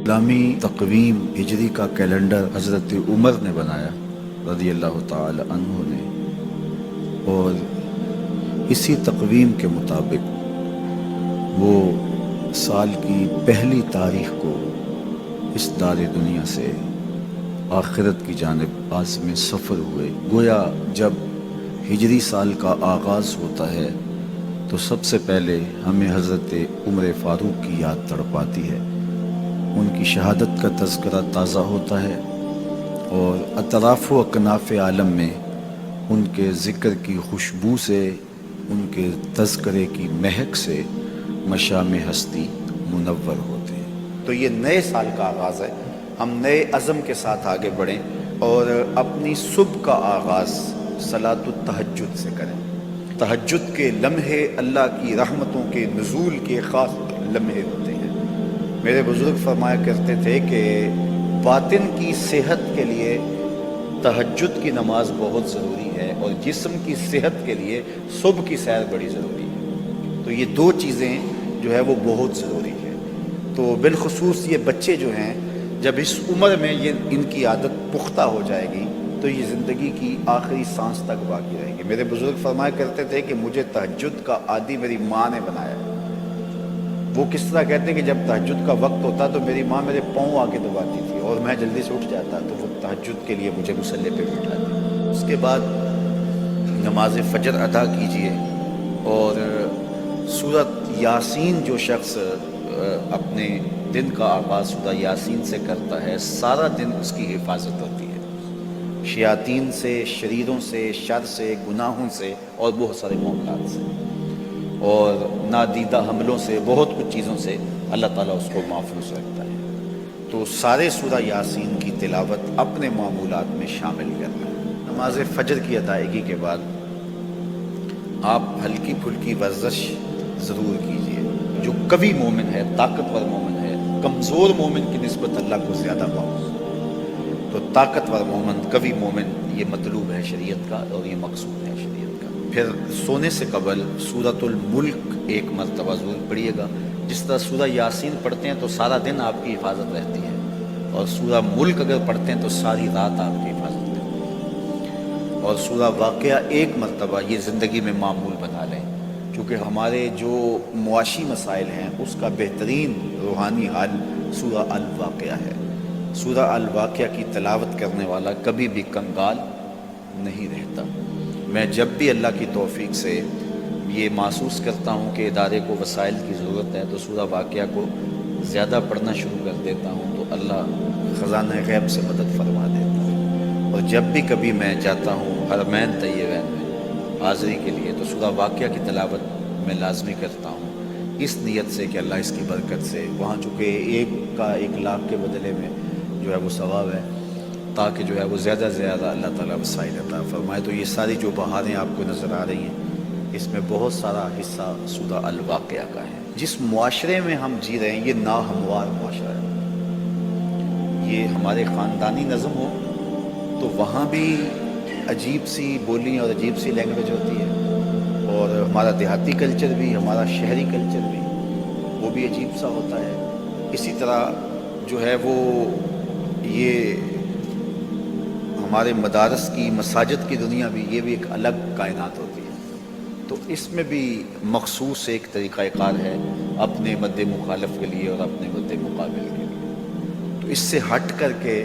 اسلامی تقویم ہجری کا کیلنڈر حضرت عمر نے بنایا رضی اللہ تعالی عنہ نے، اور اسی تقویم کے مطابق وہ سال کی پہلی تاریخ کو اس دار دنیا سے آخرت کی جانب عازم سفر ہوئے۔ گویا جب ہجری سال کا آغاز ہوتا ہے تو سب سے پہلے ہمیں حضرت عمر فاروق کی یاد تڑپاتی ہے، ان کی شہادت کا تذکرہ تازہ ہوتا ہے، اور اطراف و اکناف عالم میں ان کے ذکر کی خوشبو سے، ان کے تذکرے کی مہک سے مشام ہستی منور ہوتے ہیں۔ تو یہ نئے سال کا آغاز ہے، ہم نئے عزم کے ساتھ آگے بڑھیں اور اپنی صبح کا آغاز صلاۃ التہجد سے کریں۔ تہجد کے لمحے اللہ کی رحمتوں کے نزول کے خاص لمحے ہوتے ہیں۔ میرے بزرگ فرمایا کرتے تھے کہ باطن کی صحت کے لیے تہجد کی نماز بہت ضروری ہے، اور جسم کی صحت کے لیے صبح کی سیر بڑی ضروری ہے۔ تو یہ دو چیزیں جو ہے وہ بہت ضروری ہے۔ تو بالخصوص یہ بچے جو ہیں، جب اس عمر میں ان کی عادت پختہ ہو جائے گی تو یہ زندگی کی آخری سانس تک باقی رہے گی۔ میرے بزرگ فرمایا کرتے تھے کہ مجھے تہجد کا عادی میری ماں نے بنایا۔ وہ کس طرح کہتے ہیں کہ جب تہجد کا وقت ہوتا تو میری ماں میرے پاؤں آ کے دباتی تھی، اور میں جلدی سے اٹھ جاتا تو وہ تہجد کے لیے مجھے مصلی پہ بٹھاتی۔ اس کے بعد نماز فجر ادا کیجئے، اور سورۃ یاسین جو شخص اپنے دن کا آغاز سورہ یاسین سے کرتا ہے، سارا دن اس کی حفاظت ہوتی ہے شیاطین سے، شریروں سے، شر سے، گناہوں سے، اور بہت سارے معاملات سے، اور نادیدہ حملوں سے، بہت کچھ چیزوں سے اللہ تعالیٰ اس کو محفوظ رکھتا ہے۔ تو سارے سورہ یاسین کی تلاوت اپنے معمولات میں شامل کرنا ہے۔ نماز فجر کی ادائیگی کے بعد آپ ہلکی پھلکی ورزش ضرور کیجیے۔ جو قوی مومن ہے، طاقتور مومن ہے، کمزور مومن کی نسبت اللہ کو زیادہ معاف، تو طاقتور مومن، قوی مومن، یہ مطلوب ہے شریعت کا، اور یہ مقصود ہے شریعت کا۔ پھر سونے سے قبل سورۃ الملک ایک مرتبہ ضرور پڑھیے گا۔ جس طرح سورہ یاسین پڑھتے ہیں تو سارا دن آپ کی حفاظت رہتی ہے، اور سورہ ملک اگر پڑھتے ہیں تو ساری رات آپ کی حفاظت رہتی ہے۔ اور سورہ واقعہ ایک مرتبہ یہ زندگی میں معمول بنا لیں، کیونکہ ہمارے جو معاشی مسائل ہیں اس کا بہترین روحانی حل سورہ الواقعہ ہے۔ سورہ الواقعہ کی تلاوت کرنے والا کبھی بھی کنگال نہیں رہتا۔ میں جب بھی اللہ کی توفیق سے یہ محسوس کرتا ہوں کہ ادارے کو وسائل کی ضرورت ہے تو سورہ واقعہ کو زیادہ پڑھنا شروع کر دیتا ہوں، تو اللہ خزانہ غیب سے مدد فرما دیتا ہے۔ اور جب بھی کبھی میں جاتا ہوں حرمین طیبین میں حاضری کے لیے تو سورہ واقعہ کی تلاوت میں لازمی کرتا ہوں، اس نیت سے کہ اللہ اس کی برکت سے، وہاں چونکہ 1 کے بدلے میں جو ہے وہ ثواب ہے، تاکہ جو ہے وہ زیادہ سے زیادہ اللہ تعالیٰ وسائل عطا فرمائے۔ تو یہ ساری جو بہاریں آپ کو نظر آ رہی ہیں، اس میں بہت سارا حصہ سورہ الواقعہ کا ہے۔ جس معاشرے میں ہم جی رہے ہیں یہ ناہموار معاشرہ ہے۔ یہ ہمارے خاندانی نظم ہو تو وہاں بھی عجیب سی بولی اور عجیب سی لینگویج ہوتی ہے، اور ہمارا دیہاتی کلچر بھی، ہمارا شہری کلچر بھی، وہ بھی عجیب سا ہوتا ہے۔ اسی طرح جو ہے وہ یہ ہمارے مدارس کی، مساجد کی دنیا بھی، یہ بھی ایک الگ کائنات ہوتی ہے۔ تو اس میں بھی مخصوص ایک طریقہ کار ہے اپنے مد مخالف کے لیے اور اپنے مد مقابل کے لیے۔ تو اس سے ہٹ کر کے